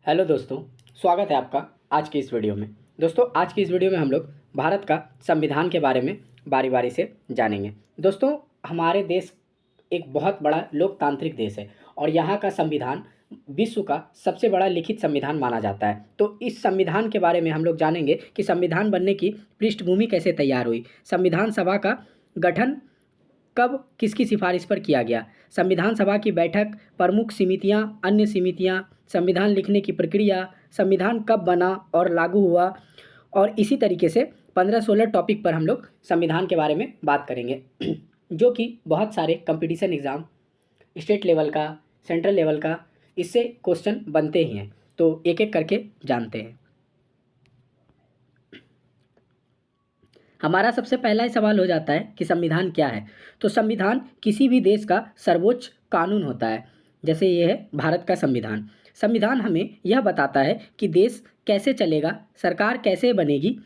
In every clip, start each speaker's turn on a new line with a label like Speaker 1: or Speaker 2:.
Speaker 1: Hello दोस्तों, स्वागत है आपका आज की इस वीडियो में। दोस्तों, आज की इस वीडियो में हम लोग भारत का संविधान के बारे में बारी बारी से जानेंगे। दोस्तों, हमारे देश एक बहुत बड़ा लोकतांत्रिक देश है और यहाँ का संविधान विश्व का सबसे बड़ा लिखित संविधान माना जाता है। तो इस संविधान के बारे में हम लोग जानेंगे कि संविधान बनने की पृष्ठभूमि कैसे तैयार हुई, संविधान सभा का गठन कब किसकी सिफारिश पर किया गया, संविधान सभा की बैठक, प्रमुख समितियां, अन्य समितियां, संविधान लिखने की प्रक्रिया, संविधान कब बना और लागू हुआ, और इसी तरीके से 15-16 टॉपिक पर हम लोग संविधान के बारे में बात करेंगे जो कि बहुत सारे कंपटीशन एग्ज़ाम, स्टेट लेवल का, सेंट्रल लेवल का, इससे क्वेश्चन बनते ही हैं। तो एक एक करके जानते हैं। हमारा सबसे पहला ही सवाल हो जाता है कि संविधान क्या है। तो संविधान किसी भी देश का सर्वोच्च कानून होता है। जैसे ये है भारत का संविधान। संविधान हमें यह बताता है कि देश कैसे चलेगा, सरकार कैसे बनेगी,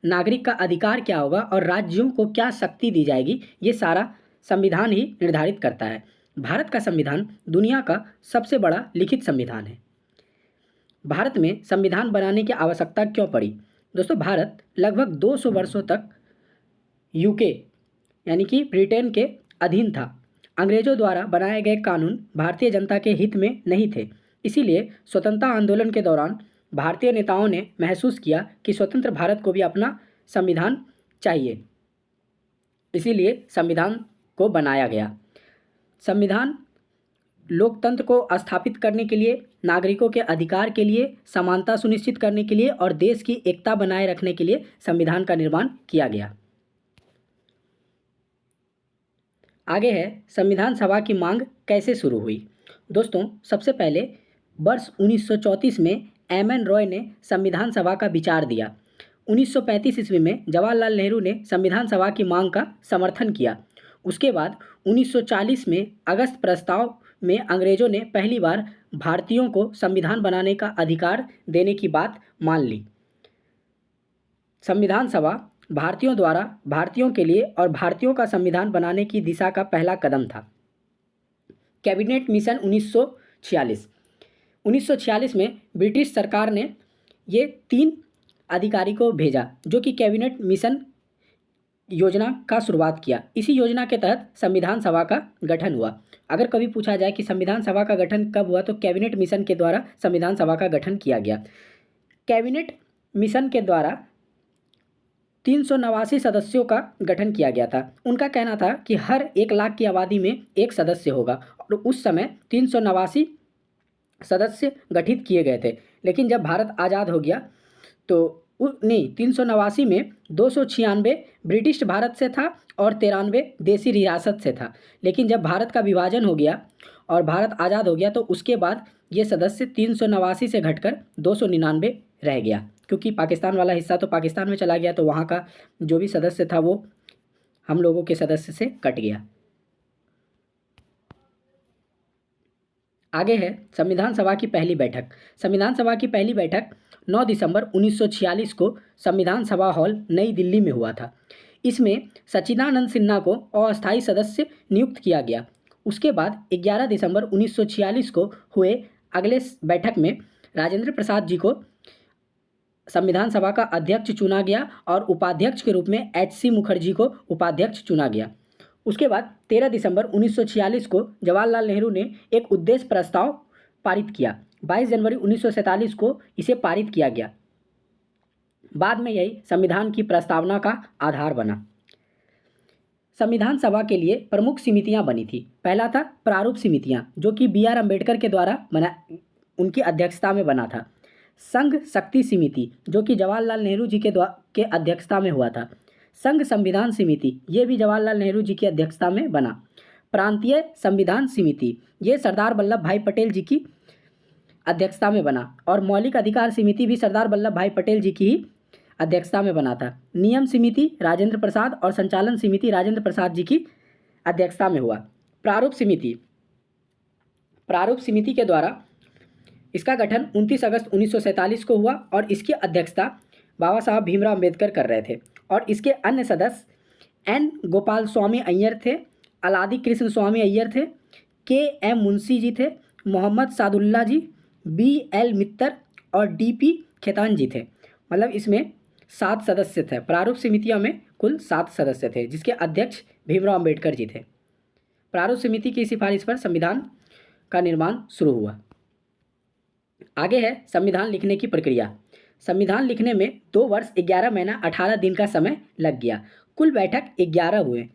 Speaker 1: नागरिक का अधिकार क्या होगा और राज्यों को क्या शक्ति दी जाएगी। ये सारा संविधान ही निर्धारित करता है। भारत का संविधान दुनिया का सबसे बड़ा लिखित संविधान है। भारत में संविधान बनाने की आवश्यकता क्यों पड़ी? दोस्तों, भारत लगभग 200 वर्षों तक यूके यानी कि ब्रिटेन के अधीन था। अंग्रेजों द्वारा बनाए गए कानून भारतीय जनता के हित में नहीं थे। इसीलिए स्वतंत्रता आंदोलन के दौरान भारतीय नेताओं ने महसूस किया कि स्वतंत्र भारत को भी अपना संविधान चाहिए। इसीलिए संविधान को बनाया गया। संविधान लोकतंत्र को स्थापित करने के लिए, नागरिकों के अधिकार के लिए, समानता सुनिश्चित करने के लिए और देश की एकता बनाए रखने के लिए संविधान का निर्माण किया गया। आगे है संविधान सभा की मांग कैसे शुरू हुई। दोस्तों, सबसे पहले वर्ष 1934 में एम.एन. रॉय ने संविधान सभा का विचार दिया। 1935 ईस्वी में जवाहरलाल नेहरू ने संविधान सभा की मांग का समर्थन किया। उसके बाद 1940 में अगस्त प्रस्ताव में अंग्रेजों ने पहली बार भारतीयों को संविधान बनाने का अधिकार देने की बात मान ली। संविधान सभा भारतीयों द्वारा भारतीयों के लिए और भारतीयों का संविधान बनाने की दिशा का पहला कदम था। कैबिनेट मिशन 1946 में ब्रिटिश सरकार ने ये 3 अधिकारी को भेजा जो कि कैबिनेट मिशन योजना का शुरुआत किया। इसी योजना के तहत संविधान सभा का गठन हुआ। अगर कभी पूछा जाए कि संविधान सभा का गठन कब हुआ, तो कैबिनेट मिशन के द्वारा संविधान सभा का गठन किया गया। कैबिनेट मिशन के द्वारा 389 सदस्यों का गठन किया गया था। उनका कहना था कि हर 1 लाख की आबादी में एक सदस्य होगा और उस समय 389 सदस्य गठित किए गए थे। लेकिन जब भारत आज़ाद हो गया तो 389 में 296 ब्रिटिश भारत से था और 93 देसी रियासत से था। लेकिन जब भारत का विभाजन हो गया और भारत आज़ाद हो गया तो उसके बाद ये सदस्य 389 से घटकर 299 रह गया, क्योंकि पाकिस्तान वाला हिस्सा तो पाकिस्तान में चला गया, तो वहाँ का जो भी सदस्य था वो हम लोगों के सदस्य से कट गया। आगे है संविधान सभा की पहली बैठक। संविधान सभा की पहली बैठक 9 दिसंबर 1946 को संविधान सभा हॉल नई दिल्ली में हुआ था। इसमें सच्चिदानंद सिन्हा को अस्थायी सदस्य नियुक्त किया गया। उसके बाद 11 दिसंबर 1946 को हुए अगले बैठक में राजेंद्र प्रसाद जी को संविधान सभा का अध्यक्ष चुना गया और उपाध्यक्ष के रूप में H.C. मुखर्जी को उपाध्यक्ष चुना गया। उसके बाद 13 दिसंबर 1946 को जवाहरलाल नेहरू ने एक उद्देश्य प्रस्ताव पारित किया। 22 जनवरी 1947 को इसे पारित किया गया। बाद में यही संविधान की प्रस्तावना का आधार बना। संविधान सभा के लिए प्रमुख समितियां बनी थी। पहला था प्रारूप समितियां, जो कि B.R. अम्बेडकर के द्वारा उनकी अध्यक्षता में बना था। संघ शक्ति समिति, जो कि जवाहरलाल नेहरू जी के अध्यक्षता में हुआ था। संघ संविधान समिति, ये भी जवाहरलाल नेहरू जी की अध्यक्षता में बना। प्रांतीय संविधान समिति, ये सरदार वल्लभ भाई पटेल जी की अध्यक्षता में बना। और मौलिक अधिकार समिति भी सरदार वल्लभ भाई पटेल जी की ही अध्यक्षता में बना था। नियम समिति राजेंद्र प्रसाद और संचालन समिति राजेंद्र प्रसाद जी की अध्यक्षता में हुआ। प्रारूप समिति के द्वारा इसका गठन 29 अगस्त 1947 को हुआ और इसकी अध्यक्षता बाबा साहब भीमराव अम्बेडकर कर रहे थे। और इसके अन्य सदस्य N. गोपाल स्वामी अय्यर थे, अलादी कृष्ण स्वामी अय्यर थे, K.M. मुंशी जी थे, मोहम्मद सादुल्ला जी, BL मित्तर और DP खेतान जी थे। मतलब इसमें 7 सदस्य थे। प्रारूप समितियों में कुल 7 सदस्य थे, जिसके अध्यक्ष भीमराव अम्बेडकर जी थे। प्रारूप समिति की सिफारिश पर संविधान का निर्माण शुरू हुआ। आगे है संविधान लिखने की प्रक्रिया। संविधान लिखने में 2 वर्ष 11 महीना 18 दिन का समय लग गया। कुल बैठक 11 हुए।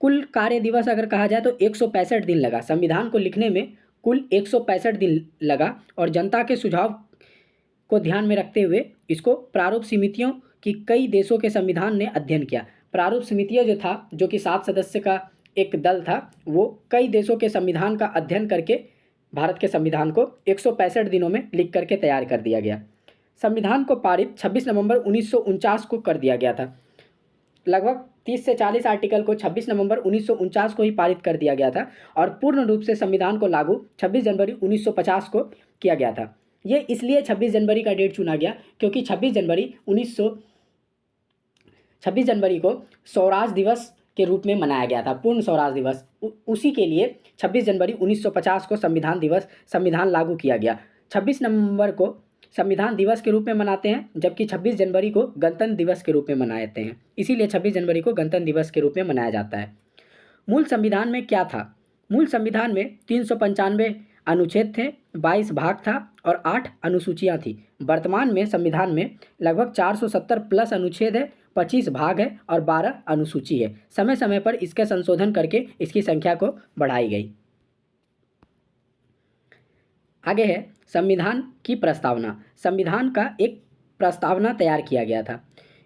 Speaker 1: कुल कार्य दिवस अगर कहा जाए तो 165 दिन लगा। संविधान को लिखने में कुल 165 दिन लगा और जनता के सुझाव को ध्यान में रखते हुए इसको प्रारूप समितियों की कई देशों के संविधान ने अध्ययन किया। प्रारूप समितियाँ जो था, जो कि 7 सदस्य का एक दल था, वो कई देशों के संविधान का अध्ययन करके भारत के संविधान को 165 दिनों में लिख करके तैयार कर दिया गया। संविधान को पारित 26 नवंबर 1949 को कर दिया गया था। लगभग 30 से 40 आर्टिकल को 26 नवंबर 1949 को ही पारित कर दिया गया था और पूर्ण रूप से संविधान को लागू 26 जनवरी 1950 को किया गया था। ये इसलिए 26 जनवरी का डेट चुना गया क्योंकि 26 जनवरी को स्वराज दिवस के रूप में मनाया गया था, पूर्ण स्वराज दिवस। उसी के लिए 26 जनवरी 1950 को संविधान लागू किया गया। 26 नवंबर को संविधान दिवस के रूप में मनाते हैं, जबकि 26 जनवरी को गणतंत्र दिवस के रूप में मनाते हैं। इसीलिए 26 जनवरी को गणतंत्र दिवस के रूप में मनाया जाता है। मूल संविधान में क्या था? मूल संविधान में 395 अनुच्छेद थे, 22 भाग था और 8 अनुसूचियाँ थी। वर्तमान में संविधान में लगभग 470 प्लस अनुच्छेद है, 25 भाग है और 12 अनुसूची है। समय समय पर इसके संशोधन करके इसकी संख्या को बढ़ाई गई। आगे है संविधान की प्रस्तावना। संविधान का एक प्रस्तावना तैयार किया गया था।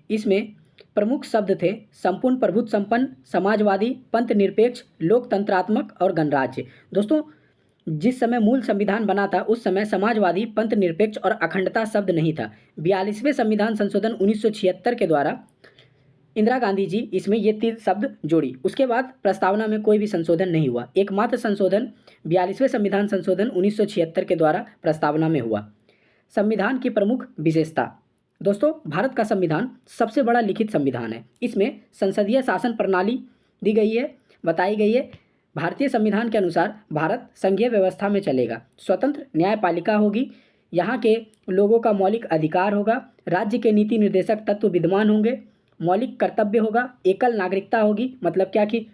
Speaker 1: इसमें प्रमुख शब्द थे संपूर्ण प्रभुत्व संपन्न, समाजवादी, पंथ निरपेक्ष, लोकतंत्रात्मक और गणराज्य। दोस्तों, जिस समय मूल संविधान बना था उस समय समाजवादी, पंथ निरपेक्ष और अखंडता शब्द नहीं था। 42वें संविधान संशोधन 1976 के द्वारा इंदिरा गांधी जी इसमें ये 3 शब्द जोड़ी। उसके बाद प्रस्तावना में कोई भी संशोधन नहीं हुआ। एकमात्र संशोधन 42वें संविधान संशोधन 1976 के द्वारा प्रस्तावना में हुआ। संविधान की प्रमुख विशेषता। दोस्तों, भारत का संविधान सबसे बड़ा लिखित संविधान है। इसमें संसदीय शासन प्रणाली दी गई है, बताई गई है। भारतीय संविधान के अनुसार भारत संघीय व्यवस्था में चलेगा। स्वतंत्र न्यायपालिका होगी, यहाँ के लोगों का मौलिक अधिकार होगा, राज्य के नीति निर्देशक तत्व विद्यमान होंगे, मौलिक कर्तव्य होगा, एकल नागरिकता होगी। मतलब क्या कि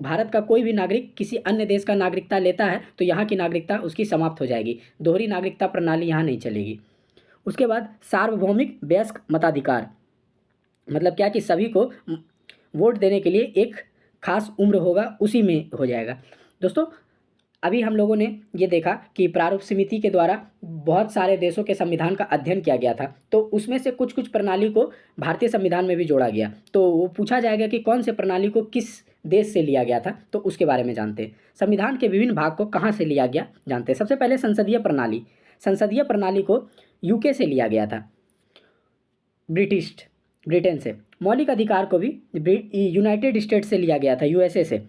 Speaker 1: भारत का कोई भी नागरिक किसी अन्य देश का नागरिकता लेता है तो यहाँ की नागरिकता उसकी समाप्त हो जाएगी। दोहरी नागरिकता प्रणाली यहाँ नहीं चलेगी। उसके बाद सार्वभौमिक वयस्क मताधिकार। मतलब क्या कि सभी को वोट देने के लिए एक खास उम्र होगा, उसी में हो जाएगा। दोस्तों, अभी हम लोगों ने ये देखा कि प्रारूप समिति के द्वारा बहुत सारे देशों के संविधान का अध्ययन किया गया था, तो उसमें से कुछ कुछ प्रणाली को भारतीय संविधान में भी जोड़ा गया। तो वो पूछा जाएगा कि कौन से प्रणाली को किस देश से लिया गया था, तो उसके बारे में जानते हैं। संविधान के विभिन्न भाग को कहाँ से लिया गया जानते हैं। सबसे पहले संसदीय प्रणाली। संसदीय प्रणाली को UK से लिया गया था, ब्रिटेन से। मौलिक अधिकार को भी यूनाइटेड स्टेट्स से लिया गया था, USA से।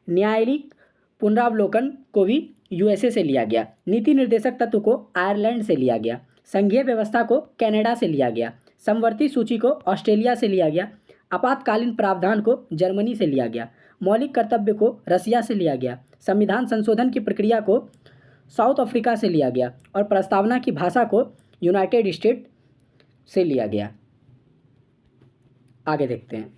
Speaker 1: न्यायिक पुनरावलोकन को भी USA से लिया गया। नीति निर्देशक तत्व को आयरलैंड से लिया गया। संघीय व्यवस्था को कनाडा से लिया गया। समवर्ती सूची को ऑस्ट्रेलिया से लिया गया। आपातकालीन प्रावधान को जर्मनी से लिया गया। मौलिक कर्तव्य को रसिया से लिया गया। संविधान संशोधन की प्रक्रिया को साउथ अफ्रीका से लिया गया और प्रस्तावना की भाषा को यूनाइटेड स्टेट से लिया गया। आगे देखते हैं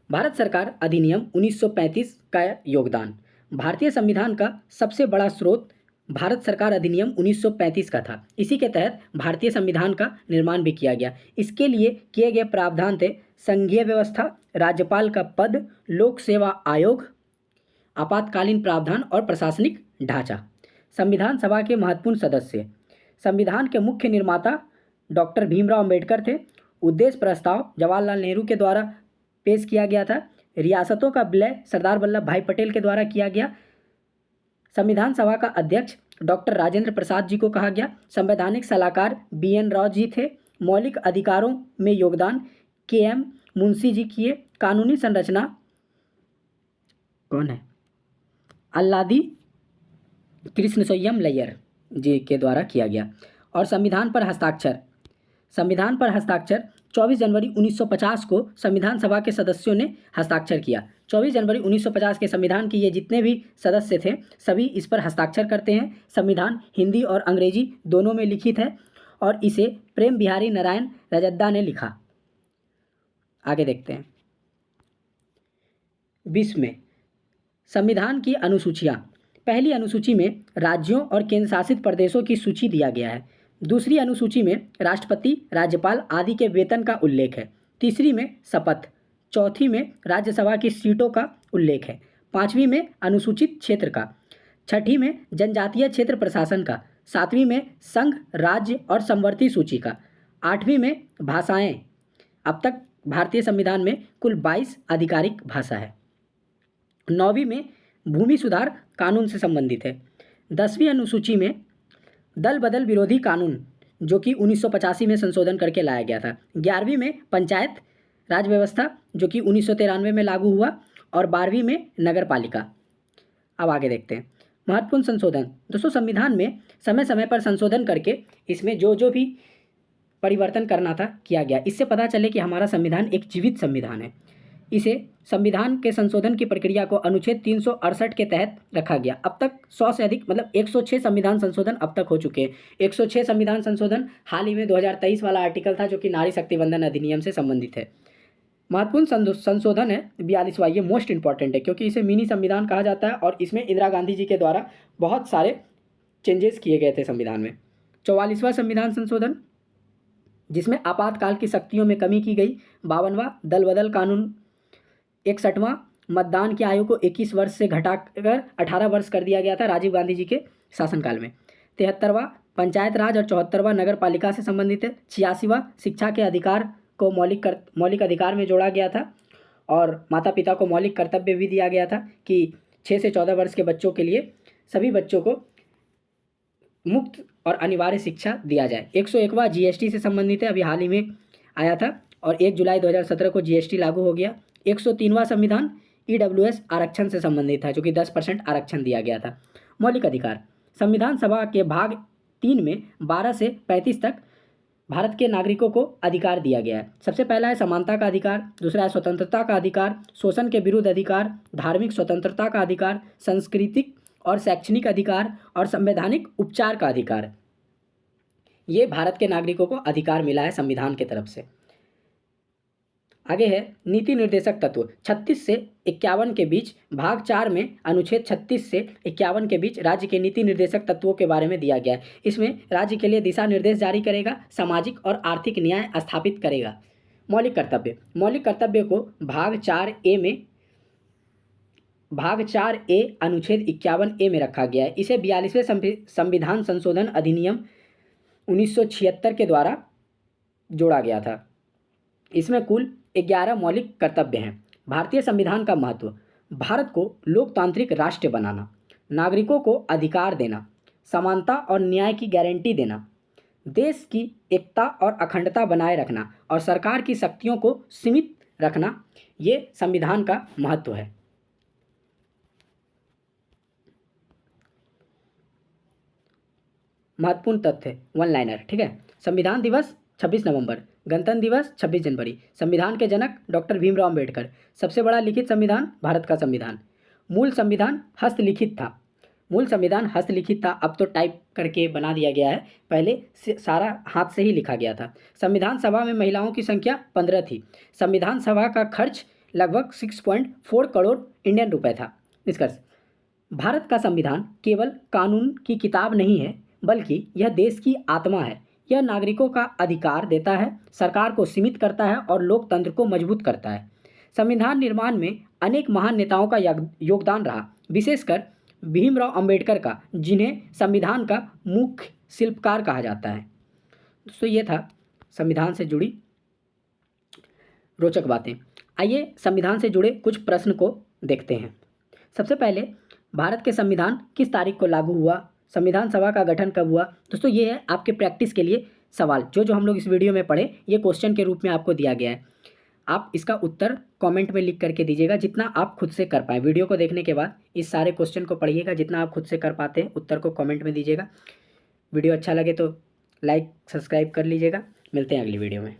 Speaker 1: भारत सरकार अधिनियम 1935 का योगदान। भारतीय संविधान का सबसे बड़ा स्रोत भारत सरकार अधिनियम 1935 का था। इसी के तहत भारतीय संविधान का निर्माण भी किया गया। इसके लिए किए गए प्रावधान थे संघीय व्यवस्था, राज्यपाल का पद, लोक सेवा आयोग, आपातकालीन प्रावधान और प्रशासनिक ढांचा। संविधान सभा के महत्वपूर्ण सदस्य। संविधान के मुख्य निर्माता डॉक्टर भीमराव अम्बेडकर थे। उद्देश्य प्रस्ताव जवाहरलाल नेहरू के द्वारा पेश किया गया था। रियासतों का विलय सरदार वल्लभ भाई पटेल के द्वारा किया गया। संविधान सभा का अध्यक्ष डॉक्टर राजेंद्र प्रसाद जी को कहा गया। संवैधानिक सलाहकार BN राव जी थे। मौलिक अधिकारों में योगदान KM मुंशी जी किए। कानूनी संरचना कौन है? अल्लादी कृष्णस्वयंलैयर जी के द्वारा किया गया। और संविधान पर हस्ताक्षर 24 जनवरी 1950 को संविधान सभा के सदस्यों ने हस्ताक्षर किया। 24 जनवरी 1950 के संविधान के ये जितने भी सदस्य थे सभी इस पर हस्ताक्षर करते हैं। संविधान हिंदी और अंग्रेजी दोनों में लिखित है और इसे प्रेम बिहारी नारायण रजद्दा ने लिखा। आगे देखते हैं। 20 में संविधान की अनुसूचियाँ। पहली अनुसूची में राज्यों और केंद्र शासित प्रदेशों की सूची दिया गया है। दूसरी अनुसूची में राष्ट्रपति, राज्यपाल आदि के वेतन का उल्लेख है। तीसरी में शपथ। चौथी में राज्यसभा की सीटों का उल्लेख है। पाँचवीं में अनुसूचित क्षेत्र का। छठी में जनजातीय क्षेत्र प्रशासन का। सातवीं में संघ, राज्य और समवर्ती सूची का। आठवीं में भाषाएं। अब तक भारतीय संविधान में कुल 22 आधिकारिक भाषा है। 9वीं में भूमि सुधार कानून से संबंधित है। 10वीं अनुसूची में दल बदल विरोधी कानून जो कि 1985 में संशोधन करके लाया गया था। 11वीं में पंचायत राज व्यवस्था जो कि 1993 में लागू हुआ और 12वीं में नगर पालिका। अब आगे देखते हैं। महत्वपूर्ण संशोधन। दोस्तों संविधान में समय समय पर संशोधन करके इसमें जो भी परिवर्तन करना था किया गया। इससे पता चले कि हमारा संविधान एक जीवित संविधान है। इसे संविधान के संशोधन की प्रक्रिया को अनुच्छेद 368 के तहत रखा गया। अब तक 100 से अधिक मतलब 106 संविधान संशोधन अब तक हो चुके हैं। 106 संविधान संशोधन हाल ही में 2023 वाला आर्टिकल था जो कि नारी शक्ति वंदन अधिनियम से संबंधित है। महत्वपूर्ण संशोधन है 42वां। ये मोस्ट इंपॉर्टेंट है क्योंकि इसे मिनी संविधान कहा जाता है और इसमें इंदिरा गांधी जी के द्वारा बहुत सारे चेंजेस किए गए थे संविधान में। 44वां संविधान संशोधन जिसमें आपातकाल की शक्तियों में कमी की गई। 52वां दल बदल कानून। 61वां मतदान की आयु को 21 वर्ष से घटाकर 18 वर्ष कर दिया गया था राजीव गांधी जी के शासनकाल में। 73वां पंचायत राज और 74वां नगर पालिका से संबंधित है। 86वां शिक्षा के अधिकार को मौलिक अधिकार में जोड़ा गया था और माता पिता को मौलिक कर्तव्य भी दिया गया था कि 6 से 14 वर्ष के बच्चों के लिए सभी बच्चों को मुफ्त और अनिवार्य शिक्षा दिया जाए। 101वां जीएसटी से संबंधित है, अभी हाल ही में आया था और 1 जुलाई 2017 को जीएसटी लागू हो गया। 103वां संविधान ईडब्ल्यूएस आरक्षण से संबंधित है जो कि 10% आरक्षण दिया गया था। मौलिक अधिकार। संविधान सभा के भाग 3 में 12 से 35 तक भारत के नागरिकों को अधिकार दिया गया है। सबसे पहला है समानता का अधिकार, दूसरा है स्वतंत्रता का अधिकार, शोषण के विरुद्ध अधिकार, धार्मिक स्वतंत्रता का अधिकार, सांस्कृतिक और शैक्षणिक अधिकार और संवैधानिक उपचार का अधिकार। ये भारत के नागरिकों को अधिकार मिला है संविधान की तरफ से। आगे है नीति निर्देशक तत्व। 36 से 51 के बीच भाग 4 में अनुच्छेद 36 से 51 के बीच राज्य के नीति निर्देशक तत्वों के बारे में दिया गया है। इसमें राज्य के लिए दिशा निर्देश जारी करेगा, सामाजिक और आर्थिक न्याय स्थापित करेगा। मौलिक कर्तव्य। मौलिक कर्तव्य को भाग 4A अनुच्छेद 51A में रखा गया है। इसे 42वें संविधान संशोधन अधिनियम 1976 के द्वारा जोड़ा गया था। इसमें कुल 11 मौलिक कर्तव्य हैं। भारतीय संविधान का महत्व। भारत को लोकतांत्रिक राष्ट्र बनाना, नागरिकों को अधिकार देना, समानता और न्याय की गारंटी देना, देश की एकता और अखंडता बनाए रखना और सरकार की शक्तियों को सीमित रखना, ये संविधान का महत्व है। महत्वपूर्ण तथ्य वन लाइनर, ठीक है। संविधान दिवस 26 नवंबर, गणतंत्र दिवस 26 जनवरी। संविधान के जनक डॉक्टर भीमराव अंबेडकर। सबसे बड़ा लिखित संविधान भारत का संविधान। मूल संविधान हस्तलिखित था। मूल संविधान हस्तलिखित था, अब तो टाइप करके बना दिया गया है, पहले सारा हाथ से ही लिखा गया था। संविधान सभा में महिलाओं की संख्या 15 थी। संविधान सभा का खर्च लगभग 6.4 करोड़ इंडियन रुपए था। निष्कर्ष, भारत का संविधान केवल कानून की किताब नहीं है बल्कि यह देश की आत्मा है। यह नागरिकों का अधिकार देता है, सरकार को सीमित करता है और लोकतंत्र को मजबूत करता है। संविधान निर्माण में अनेक महान नेताओं का योगदान रहा, विशेषकर भीमराव अंबेडकर का, जिन्हें संविधान का मुख्य शिल्पकार कहा जाता है। दोस्तों ये था संविधान से जुड़ी रोचक बातें। आइए संविधान से जुड़े कुछ प्रश्न को देखते हैं। सबसे पहले, भारत के संविधान किस तारीख को लागू हुआ? संविधान सभा का गठन कब हुआ? दोस्तों ये है आपके प्रैक्टिस के लिए सवाल, जो हम लोग इस वीडियो में पढ़े, ये क्वेश्चन के रूप में आपको दिया गया है। आप इसका उत्तर कमेंट में लिख करके दीजिएगा, जितना आप खुद से कर पाएँ। वीडियो को देखने के बाद इस सारे क्वेश्चन को पढ़िएगा, जितना आप खुद से कर पाते हैं उत्तर को कमेंट में दीजिएगा। वीडियो अच्छा लगे तो लाइक सब्सक्राइब कर लीजिएगा। मिलते हैं अगली वीडियो में।